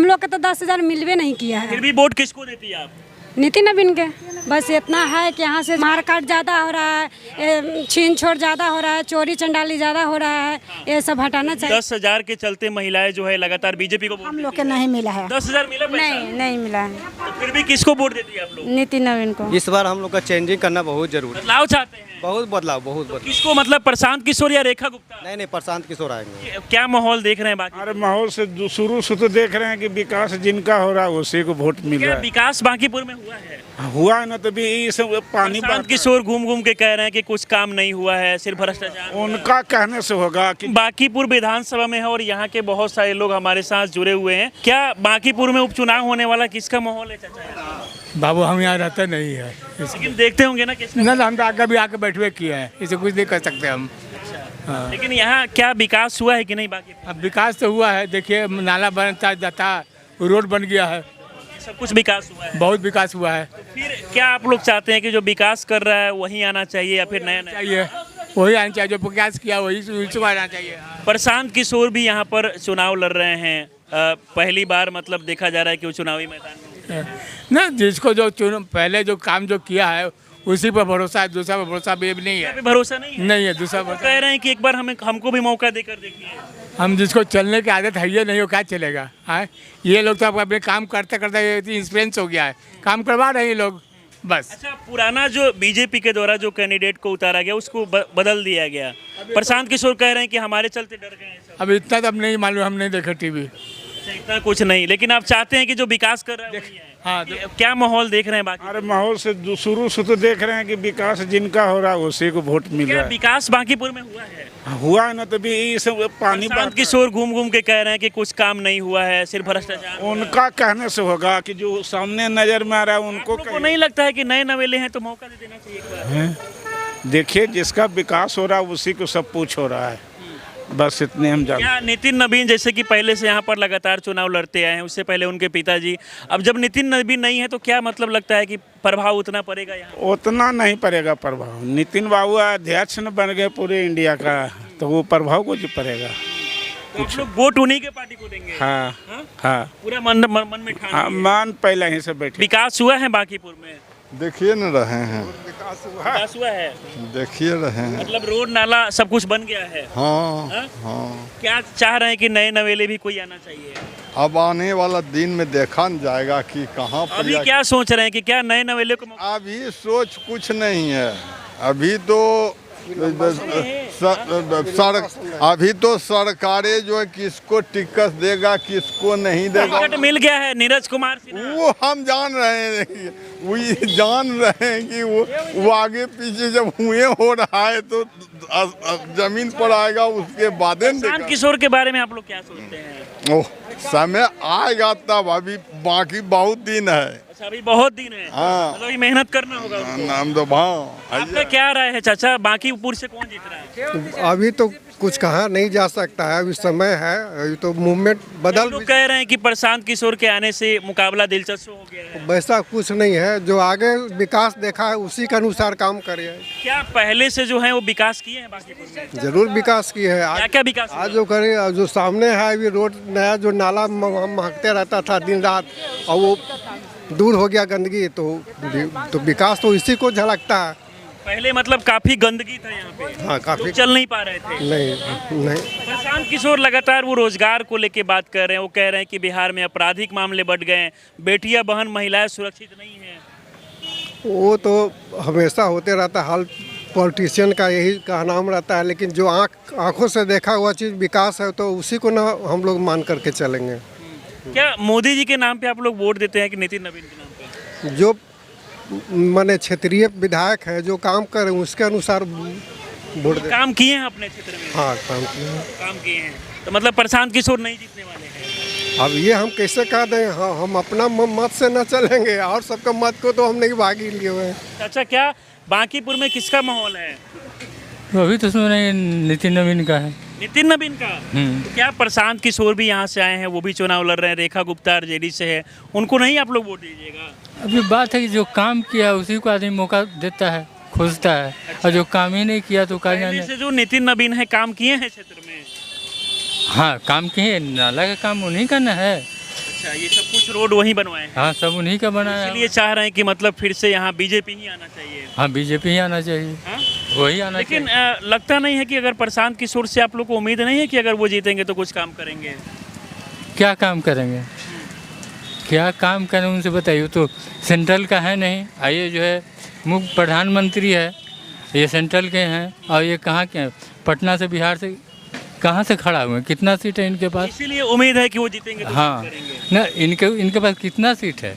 लोग के तो 10,000 मिलवे नहीं किया है। फिर भी वोट किसको देती है आप? नितिन नवीन के। बस इतना है कि यहाँ से मारकाट ज़्यादा हो रहा है, छीन छोड़ ज़्यादा हो रहा है, चोरी चंडाली ज़्यादा हो रहा है, ये सब हटाना चाहिए। 10,000 के चलते महिलाएं जो है लगातार बीजेपी को वोट हम लोग देती के नहीं मिला है। 10,000 मिला पैसा? नहीं मिला है। तो फिर भी किसको वोट देती है आप लोग? नितिन नवीन को। इस बार हम लोग का चेंजिंग करना बहुत जरूरी है। बदलाव चाहते हैं? बहुत बदलाव। किसको, मतलब प्रशांत किशोर या रेखा गुप्ता? नहीं प्रशांत किशोर आएंगे। क्या माहौल देख रहे हैं बाकी? हमारे माहौल से शुरू से तो देख रहे हैं कि विकास जिनका हो रहा है उसी को वोट मिल क्या रहा है। विकास बांकीपुर में हुआ है? हुआ है ना, तभी ये सब पानी प्रशांत किशोर घूम घूम के कह रहे हैं कि कुछ काम नहीं हुआ है, सिर्फ भ्रष्टाचार। उनका कहने से होगा कि बांकीपुर विधानसभा में है और यहाँ के बहुत सारे लोग हमारे साथ जुड़े हुए हैं। क्या बांकीपुर में उपचुनाव होने वाला, किसका माहौल है चाचा? बाबू हम यहाँ रहते नहीं है, लेकिन देखते होंगे ना किसका। ना हम तो आगे भी आके बैठे किए हैं, इसे कुछ नहीं कर सकते हम। हाँ। लेकिन यहाँ क्या विकास हुआ है कि नहीं? बाकी अब विकास तो हुआ है, देखिए नाला बनता जाता, रोड बन गया है, सब कुछ विकास हुआ है। बहुत विकास हुआ है। फिर क्या आप लोग चाहते हैं कि जो विकास कर रहा है वही आना चाहिए या फिर नया नया? चाहिए वही आना चाहिए, जो विकास किया वही आना चाहिए। प्रशांत किशोर भी यहाँ पर चुनाव लड़ रहे हैं। पहली बार मतलब देखा जा रहा है कि वो चुनावी मैदान में ना, जिसको जो पहले जो काम जो किया है उसी पर भरोसा है, दूसरा पर भरोसा भी नहीं है। भरोसा नहीं है? नहीं है दूसरा वो कह रहे हैं कि एक बार हमको भी मौका देकर देखिए। हम जिसको चलने की आदत है ये नहीं हो, क्या चलेगा? हाँ, ये लोग तो अपने काम करते करते एक्सपीरियंस हो गया है, काम करवा रहे हैं ये लोग बस। अच्छा, पुराना जो बीजेपी के द्वारा जो कैंडिडेट को उतारा गया उसको बदल दिया गया। प्रशांत किशोर कह रहे हैं कि हमारे चलते डर गए हैं सब। अब इतना तो अब नहीं मालूम, हम नहीं देखे टीवी। अच्छा, इतना कुछ नहीं, लेकिन आप चाहते हैं कि जो विकास कर रहा है वही है। हाँ, क्या माहौल देख रहे हैं बाकी? हमारे माहौल से शुरू से तो देख रहे हैं कि विकास जिनका हो रहा है उसी को वोट मिल क्या रहा है। विकास बांकीपुर में हुआ है? हुआ है ना, तभी ये सब पानी प्रशांत किशोर घूम घूम के कह रहे हैं कि कुछ काम नहीं हुआ है, सिर्फ भ्रष्टाचार। उनका कहने से होगा कि जो सामने नजर में आ रहा है उनको को नहीं लगता है कि नए नवेले हैं तो मौका दे देना चाहिए एक बार? देखिए, जिसका विकास हो रहा है उसी को सब कुछ हो रहा है, बस इतने हम जानते हैं। क्या नितिन नवीन जैसे कि पहले से यहाँ पर लगातार चुनाव लड़ते आए हैं, उससे पहले उनके पिताजी, अब जब नितिन नवीन नहीं है तो क्या मतलब लगता है कि प्रभाव उतना पड़ेगा यहाँ? उतना नहीं पड़ेगा प्रभाव। नितिन बाबू अध्यक्ष न बन गए पूरे इंडिया का, तो वो प्रभाव को जो पड़ेगा। तो आप लोग वोट उन्हीं के पार्टी को देंगे? हाँ हाँ? हाँ पूरा मन में ठान हाँ, लिया। मान पहले ही से बैठे। विकास हुआ है बांकीपुर में? देखिए न रहे हैं, विकास हुआ है, देखिए रहे हैं। मतलब रोड नाला सब कुछ बन गया है। हाँ हाँ? हाँ, क्या चाह रहे हैं कि नए नवेले भी कोई आना चाहिए? अब आने वाला दिन में देखा न जाएगा कि कहाँ पर अभी क्या सोच रहे हैं कि क्या नए नवेले को अभी सोच कुछ नहीं है। अभी तो अभी तो सरकारें जो है किसको टिकट देगा किसको नहीं देगा टिकट मिल गया है नीरज कुमार सिन्हा। वो हम जान रहे हैं, वही जान रहे हैं कि वो आगे पीछे जब हुए हो रहा है तो जमीन पर आएगा उसके बाद प्रशांत किशोर के बारे में आप लोग क्या सोचते हैं? ओह, समय आएगा तब, अभी बाकी बहुत दिन है। अच्छा, अभी बहुत दिन है। हाँ। मतलब अभी मेहनत करना होगा उनको। नाम तो आपका क्या राय है चाचा, बांकीपुर से कौन जीत रहा है? अभी तो कुछ कहा नहीं जा सकता है, अभी समय है, अभी तो मूवमेंट बदल। लोग कह रहे हैं कि प्रशांत किशोर के आने से मुकाबला दिलचस्प हो गया है। वैसा कुछ नहीं है, जो आगे विकास देखा है उसी के अनुसार काम करिए। क्या पहले से जो है वो विकास किए हैं बांकीपुर में? जरूर विकास की है। क्या क्या विकास आज जो करे, जो सामने है अभी रोड नया, जो नाला महकते रहता था दिन रात, और वो दूर हो गया गंदगी, तो विकास तो इसी को झलकता है। पहले मतलब काफी गंदगी था यहाँ पे। हाँ, काफी। लोग चल नहीं पा रहे थे। नहीं प्रशांत किशोर लगातार वो रोजगार को लेके बात कर रहे हैं। वो कह रहे हैं कि बिहार में आपराधिक मामले बढ़ गए हैं, बेटियां बहन महिलाएं सुरक्षित नहीं हैं। वो तो हमेशा होते रहता है, हर पॉलिटिशियन का यही कहनाम रहता है, लेकिन जो आँखों से देखा हुआ चीज़ विकास है तो उसी को ना हम लोग मान करके चलेंगे। क्या मोदी जी के नाम पे आप लोग वोट देते हैं कि नितिन नवीन के नाम पे? जो माने क्षेत्रीय विधायक है, जो काम करे उसके अनुसार वोट दे। काम किए हैं अपने क्षेत्र में? हाँ, काम किए हैं। तो मतलब प्रशांत किशोर नहीं जीतने वाले हैं? अब ये हम कैसे कह दें? हाँ, हम अपना मत से न चलेंगे और सबका मत को तो हम नहीं भागी लिए हुए हैं। अच्छा, क्या बांकीपुर में किसका माहौल है? अभी तो सुने नितिन नवीन का है। नितिन नवीन का? तो क्या प्रशांत किशोर भी यहाँ से आए हैं, वो भी चुनाव लड़ रहे हैं, रेखा गुप्ता जेडी से है, उनको नहीं आप लोग वोट दीजिएगा? अभी बात है कि जो काम किया उसी को आदमी मौका देता है, खोजता है, और जो काम ही नहीं किया तो पहले से जो नितिन नवीन है काम किए हैं क्षेत्र में? हाँ, काम किए, नाला का काम उन्हीं का ना है। अच्छा, ये सब कुछ रोड वहीं बनवाए हैं, हाँ सब उन्हीं का बनाया है। इसलिए चाह रहे हैं कि मतलब फिर से यहाँ बीजेपी ही आना चाहिए। हाँ बीजेपी ही आना चाहिए, हाँ? वही आना लेकिन चाहिए। लगता नहीं है कि अगर प्रशांत किशोर से आप लोग को उम्मीद नहीं है कि अगर वो जीतेंगे तो कुछ काम करेंगे? क्या काम करेंगे, क्या काम करें उनसे बताइए। तो सेंट्रल का है नहीं, ये जो है मुख्य प्रधानमंत्री है, ये सेंट्रल के हैं, और ये कहाँ के हैं, पटना से बिहार से कहाँ से खड़ा हुए हैं, कितना सीट है इनके पास? इसीलिए उम्मीद है कि वो जीतेंगे तो हाँ काम करेंगे। ना, इनके पास कितना सीट है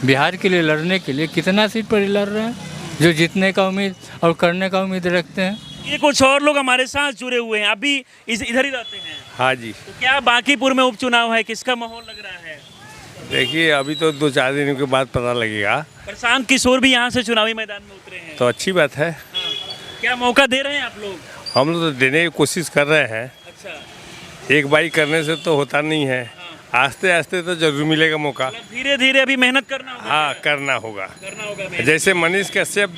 बिहार के लिए लड़ने के लिए, कितना सीट पर लड़ रहे हैं जो जीतने का उम्मीद और करने का उम्मीद रखते हैं। ये कुछ और लोग हमारे साथ जुड़े हुए हैं, अभी इधर ही रहते हैं। हाँ जी, तो क्या बांकीपुर में उपचुनाव है, किसका माहौल लग रहा है? देखिए अभी तो 2-4 दिन के बाद पता लगेगा। प्रशांत किशोर भी यहाँ से चुनावी मैदान में उतरे हैं, तो अच्छी बात है, हाँ। क्या मौका दे रहे हैं आप लोग? हम लोग तो देने की कोशिश कर रहे हैं। अच्छा, एक बारी करने से तो होता नहीं है, आस्ते आस्ते तो जरूर मिलेगा मौका। मतलब धीरे धीरे अभी मेहनत करना होगा। हाँ क्या? करना होगा। करना होगा मेहनत। जैसे मनीष कश्यप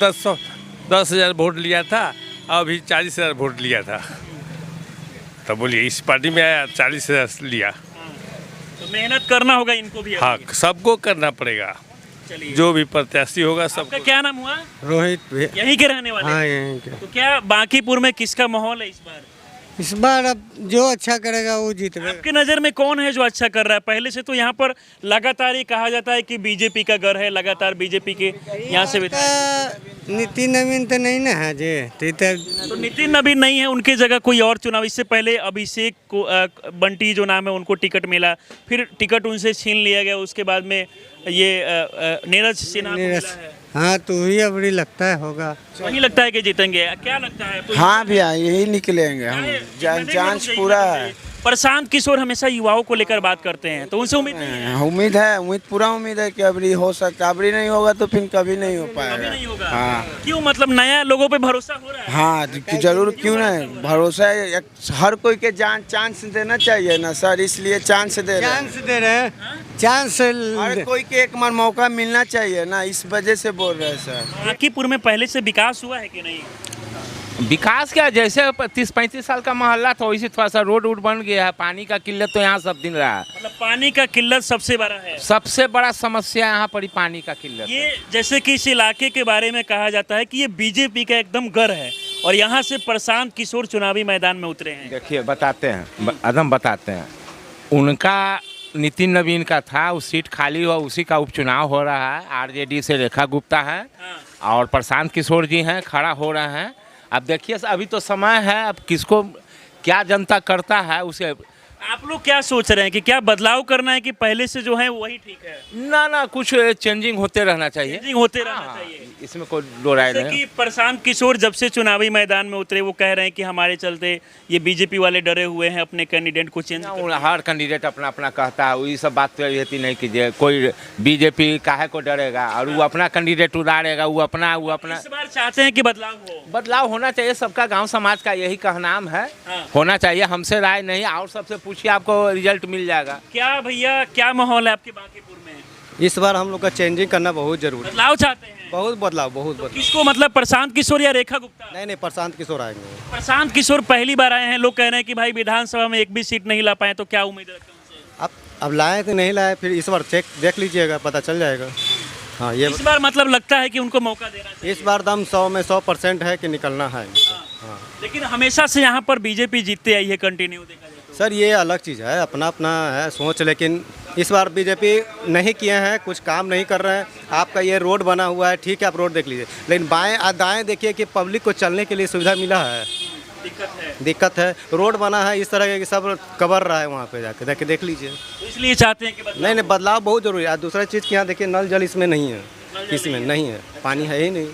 10,000 वोट लिया था, अभी 40,000 वोट लिया था, तो बोलिए इस पार्टी में आया 40,000 लिया। तो मेहनत करना होगा इनको भी। हाँ सबको करना पड़ेगा, चलिए, जो भी प्रत्याशी होगा आपका सबको। क्या नाम हुआ? रोहित यहीं के रहने वाले? हाँ यहीं के। तो क्या बांकीपुर में किसका माहौल है इस बार? इस बार अब जो अच्छा करेगा वो जीतेगा। आपकी नज़र में कौन है जो अच्छा कर रहा है? पहले से तो यहाँ पर लगातार ये कहा जाता है कि बीजेपी का घर है, लगातार बीजेपी के यहाँ से नितिन नवीन तो नहीं ना है जी, तो नितिन नवीन नहीं है, उनके जगह कोई और चुनाव। इससे पहले अभिषेक को बंटी जो नाम है उनको टिकट मिला, फिर टिकट उनसे छीन लिया गया, उसके बाद में ये नीरज सिन्हा को मिला है। हाँ तो वही अबड़ी लगता है होगा। वही लगता है कि जीतेंगे, क्या लगता है? तो हाँ भैया यही निकलेंगे हम, जांच पूरा है। प्रशांत किशोर हमेशा युवाओं को लेकर बात करते हैं, तो उनसे उम्मीद नहीं है? उम्मीद है, उम्मीद पूरा उम्मीद है कि अबरी हो सकता है, अबरी नहीं होगा तो फिर कभी नहीं हो कभी पाएगा। नहीं होगा। हाँ क्यों, मतलब नया लोगों पे भरोसा हो रहा है? हाँ जरूर, क्यों नहीं, भरोसा है, हर कोई के चांस देना चाहिए ना सर, इसलिए चांस दे रहे हैं। दे रहे हैं, चांस हर कोई के एक बार मौका मिलना चाहिए ना, इस वजह से बोल रहे हैं सर। बांकीपुर में पहले से विकास हुआ है कि नहीं? विकास क्या, जैसे 30-35 साल का मोहल्ला था वैसे थोड़ा सा रोड वोड बन गया है। पानी का किल्लत तो यहाँ सब दिन रहा है, मतलब पानी का किल्लत सबसे बड़ा है। सबसे बड़ा समस्या यहाँ पर ही पानी का किल्लत है। ये जैसे कि इस इलाके के बारे में कहा जाता है कि ये बीजेपी का एकदम घर है, और यहाँ से प्रशांत किशोर चुनावी मैदान में उतरे हैं। देखिए बताते हैं, एकदम बताते हैं। उनका नितिन नवीन का था, उस सीट खाली हुआ, उसी का उपचुनाव हो रहा है। आरजेडी से रेखा गुप्ता है और प्रशांत किशोर जी हैं, खड़ा हो रहे हैं। अब देखिए अभी तो समय है, अब किसको क्या जनता करता है उसे। आप लोग क्या सोच रहे हैं कि क्या बदलाव करना है कि पहले से जो है वही ठीक है? ना कुछ चेंजिंग होते रहना चाहिए, चेंजिंग होते रहना चाहिए, इसमें कोई दो राय जैसे नहीं। कि प्रशांत किशोर जब से चुनावी मैदान में उतरे वो कह रहे हैं कि हमारे चलते ये बीजेपी वाले डरे हुए हैं अपने कैंडिडेट को चेंज करने से। हर कैंडिडेट अपना अपना कहता है, ये सब बात तो रहती नहीं कीजिए, कोई बीजेपी काहे को डरेगा, और वो अपना कैंडिडेट उतारेगा, वो अपना इस बार चाहते हैं कि बदलाव हो। बदलाव होना चाहिए। सबका गांव समाज का यही कहनाम है, होना चाहिए। हमसे राय नहीं, और सबसे पूछिए, आपको रिजल्ट मिल जाएगा। क्या भैया, क्या माहौल है आपके बांकीपुर में? इस बार हम लोग का चेंजिंग करना बहुत जरूरी है। बदलाव चाहते हैं? बहुत बदलाव, बहुत बदलाव। किसको, मतलब प्रशांत किशोर या रेखा गुप्ता? नहीं प्रशांत किशोर आएंगे। प्रशांत किशोर पहली बार आए हैं, लोग कह रहे हैं कि भाई विधानसभा में एक भी सीट नहीं ला पाए, तो क्या उम्मीद रखते हैं उनसे? अब लाए तो नहीं लाए, फिर इस बार देख लीजिएगा, पता चल जाएगा। हाँ ये इस बार मतलब लगता है कि उनको मौका देना चाहिए। इस बार दम 100 में 100% है कि निकलना है। हाँ लेकिन हमेशा से यहाँ पर बीजेपी जीतते आई है, कंटिन्यू देखा जाए तो। सर ये अलग चीज़ है, अपना अपना है सोच, लेकिन इस बार बीजेपी नहीं किए हैं, कुछ काम नहीं कर रहे हैं। आपका ये रोड बना हुआ है, ठीक है आप रोड देख लीजिए, लेकिन बाएं दाएं देखिए कि पब्लिक को चलने के लिए सुविधा मिला है। दिक्कत है, रोड बना है इस तरह के सब कवर रहा है, वहाँ पे जाके देख लीजिए। तो इसलिए चाहते हैं कि बदलाव। नहीं बदलाव बहुत जरूरी है। दूसरा चीज़ कि यहाँ देखिए नल जल इसमें नहीं है, इसमें नहीं है, पानी है ही नहीं।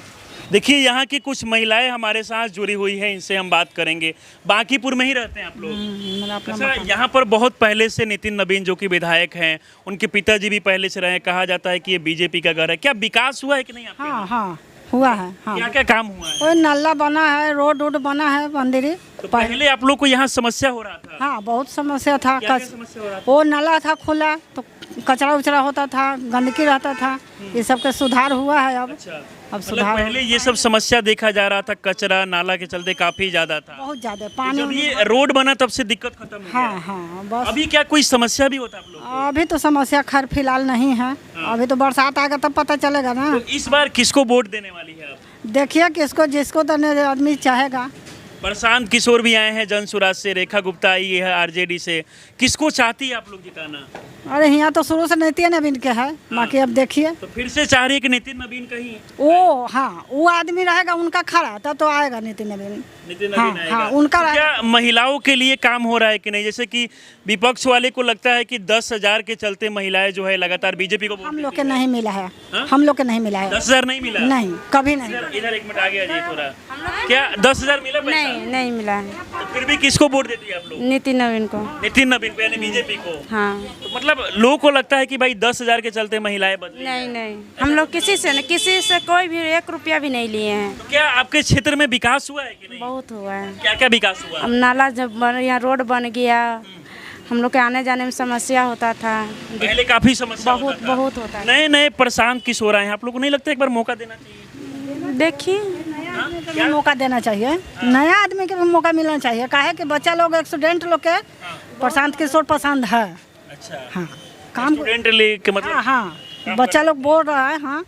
देखिए यहाँ की कुछ महिलाएं हमारे साथ जुड़ी हुई हैं, इनसे हम बात करेंगे। बांकीपुर में ही रहते हैं आप लोग? अच्छा, यहाँ पर बहुत पहले से नितिन नवीन जो कि विधायक हैं, उनके पिताजी भी पहले से रहे, कहा जाता है कि ये बीजेपी का घर है। क्या विकास हुआ है कि नहीं आपके? हाँ हुआ है। हाँ, क्या क्या काम हुआ है? कोई नाला बना है, रोड वोड बना है, मंदिर। तो पहले आप लोग को यहाँ समस्या हो रहा था? हाँ, बहुत समस्या था। क्या क्या समस्या हो रहा था? वो नाला था खुला तो कचरा उचरा होता था, गंदगी रहता था। ये सब का सुधार हुआ है अब। अच्छा, अब मतलब सुधार पहले ये सब समस्या देखा जा रहा था, कचरा नाला के चलते काफी ज्यादा था। बहुत ज्यादा जब पानी। ये रोड बना तब से दिक्कत खत्म हो गया। हाँ हाँ, बस अभी क्या कोई समस्या भी होता है आप लोग को? अभी तो समस्या खैर फिलहाल नहीं है। अभी तो बरसात आएगा तब पता चलेगा ना। तो इस बार किसको वोट देने वाली है आप? देखिए किसको जिसको तो आदमी चाहेगा। प्रशांत किशोर भी आए हैं जन सुराज से, रेखा गुप्ता आई है आरजेडी से। किसको चाहती है आप लोग जिताना? अरे यहाँ तो शुरू से नितिन नवीन के है, बाकी अब देखिए। तो फिर से चाह रही है कि नितिन नवीन कहीं? ओ हाँ, वो आदमी रहेगा उनका खड़ा तब तो आएगा नितिन नवीन। नितिन हाँ, नवीन आएगा। हाँ, उनका तो क्या महिलाओं के लिए काम हो रहा है कि नहीं? जैसे कि विपक्ष वाले को लगता है कि 10,000 के चलते महिलाएं जो है लगातार बीजेपी को हम लोग के नहीं मिला है। हम लोग के नहीं मिला है। 10,000 नहीं मिला? नहीं, कभी नहीं। इधर एक मिनट आगे आ जाइए थोड़ा। क्या 10,000 मिला पैसा? नहीं मिला है। तो फिर भी किसको वोट देती है आप लोग? नितिन नवीन को। नितिन नवीन को, यानी बीजेपी को? हाँ। तो मतलब लोगों को लगता है कि भाई 10,000 के चलते महिलाएं बदली। नहीं, हम लोग किसी से कोई भी 1 रुपया भी नहीं लिए हैं। तो क्या आपके क्षेत्र में विकास हुआ है कि नहीं? बहुत हुआ है। क्या क्या विकास हुआ? अब नाला जब यहाँ रोड बन गया, हम लोग के आने जाने में समस्या होता था। पहले काफी समस्या बहुत होता था। बहुत होता है। नए नए प्रशांत किशोर आए हैं, आप लोग को नहीं लगता एक बार मौका देना चाहिए? देखिए, मौका देना चाहिए। नया आदमी के भी मौका मिलना चाहिए। काहे कि बच्चा लोग स्टूडेंट लोग के प्रशांत किशोर पसंद है। अच्छा, हाँ, काम स्टूडेंट लेके मतलब हाँ, बच्चा लोग बोल रहा है हाँ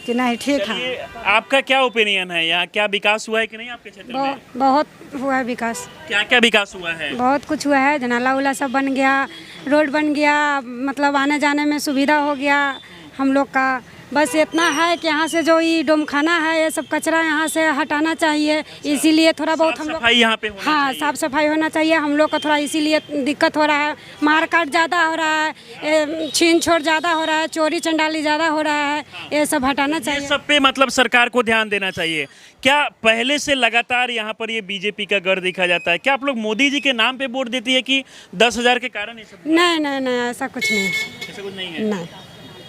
कि नहीं ठीक है। ये आपका क्या ओपिनियन है? यहाँ क्या विकास हुआ है कि नहीं आपके क्षेत्र में? बहुत हुआ है विकास। क्या क्या विकास हुआ है? बहुत कुछ हुआ है। नाला उला सब बन गया, रोड बन गया, मतलब आने जाने में सुविधा हो गया हम लोग का। बस इतना है कि यहाँ से जो ये डोमखाना है ये सब कचरा यहाँ से हटाना चाहिए। इसीलिए थोड़ा बहुत हम लोग सफाई यहाँ पे होना हाँ चाहिए। साफ सफाई होना चाहिए। हम लोग का थोड़ा इसीलिए दिक्कत हो रहा है। मारकाट ज़्यादा हो रहा है, छीन छोड़ ज़्यादा हो रहा है, चोरी चंडाली ज़्यादा हो रहा है। ये सब हटाना ये चाहिए। सब पे मतलब सरकार को ध्यान देना चाहिए। क्या पहले से लगातार यहाँ पर ये बीजेपी का गढ़ देखा जाता है? क्या आप लोग मोदी जी के नाम पे वोट देती है कि 10,000 के कारण ये सब? नहीं, ऐसा कुछ नहीं। ऐसा कुछ नहीं है? नहीं,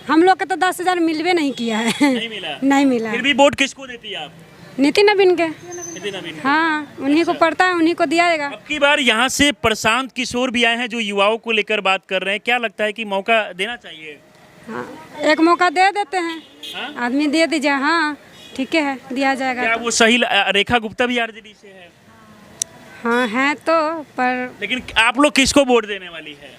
हम लोग का तो 10,000 मिलवे नहीं किया है। नहीं मिला? नहीं मिला। फिर भी वोट किसको देती है आप? नितिन नवीन के। नितिन नवीन? हाँ, उन्हीं को पड़ता है, उन्हीं को दिया जाएगा। अब की बार यहाँ से प्रशांत किशोर भी आए हैं जो युवाओं को लेकर बात कर रहे हैं। क्या लगता है कि मौका देना चाहिए? हाँ, एक मौका दे देते हैं। आदमी दे दीजिए। हाँ, ठीक है, दिया जाएगा। क्या वो सही? रेखा गुप्ता भी आरजेडी से है? हाँ है तो, पर लेकिन आप लोग किसको वोट देने वाली है?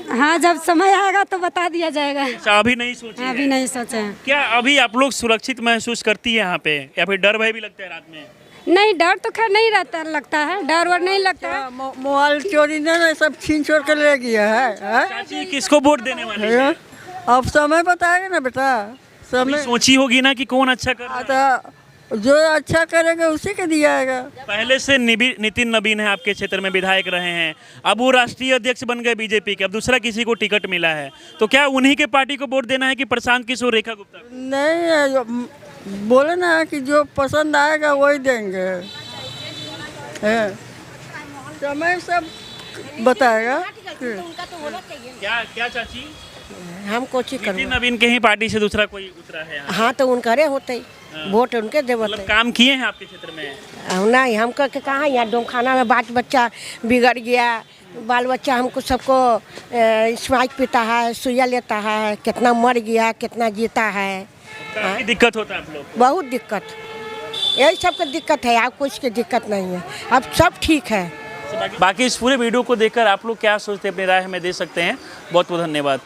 हाँ, जब समय आएगा तो बता दिया जाएगा। अच्छा, अभी नहीं सोची है? अभी नहीं सोचे हैं। क्या अभी आप लोग सुरक्षित महसूस करती है यहाँ पे, या फिर डर भय भी लगता है रात में? नहीं, डर तो खैर नहीं लगता है। डर वर नहीं लगता है। मोबाइल चोरी ने सब छीन छोड़ कर ले गया है। चाची किसको वोट देने वाली है? अब समय बताएगा ना बेटा। अभी सोची होगी ना कि कौन अच्छा कर रहा है? जो अच्छा करेगा उसी के दिया जाएगा। पहले से नितिन नवीन है आपके क्षेत्र में, विधायक रहे हैं। अब वो राष्ट्रीय अध्यक्ष बन गए बीजेपी के। अब दूसरा किसी को टिकट मिला है, तो क्या उन्हीं के पार्टी को वोट देना है कि प्रशांत किशोर, रेखा गुप्ता? नहीं, बोले ना कि जो पसंद आएगा वही देंगे। समय सब बताएगा। क्या क्या चाची? हम कोची नितिन नवीन के ही पार्टी से दूसरा कोई उतरा है? हाँ, तो उनकरे होते वोट उनके देवत। मतलब काम किए हैं आपके क्षेत्र में? नहीं, हमको के कहाँ यहाँ डोमखाना में बच्चा बिगड़ गया। बाल बच्चा हमको सबको स्पाइक पीता है, सुइया लेता है, कितना मर गया, कितना जीता है। काफी दिक्कत होता है आप लोग? बहुत दिक्कत, यही सब का दिक्कत है। आपको इसकी दिक्कत नहीं है, अब सब ठीक है। बाकी इस पूरे वीडियो को देखकर आप लोग क्या सोचते हैं, अपनी राय हमें दे सकते हैं। बहुत बहुत धन्यवाद।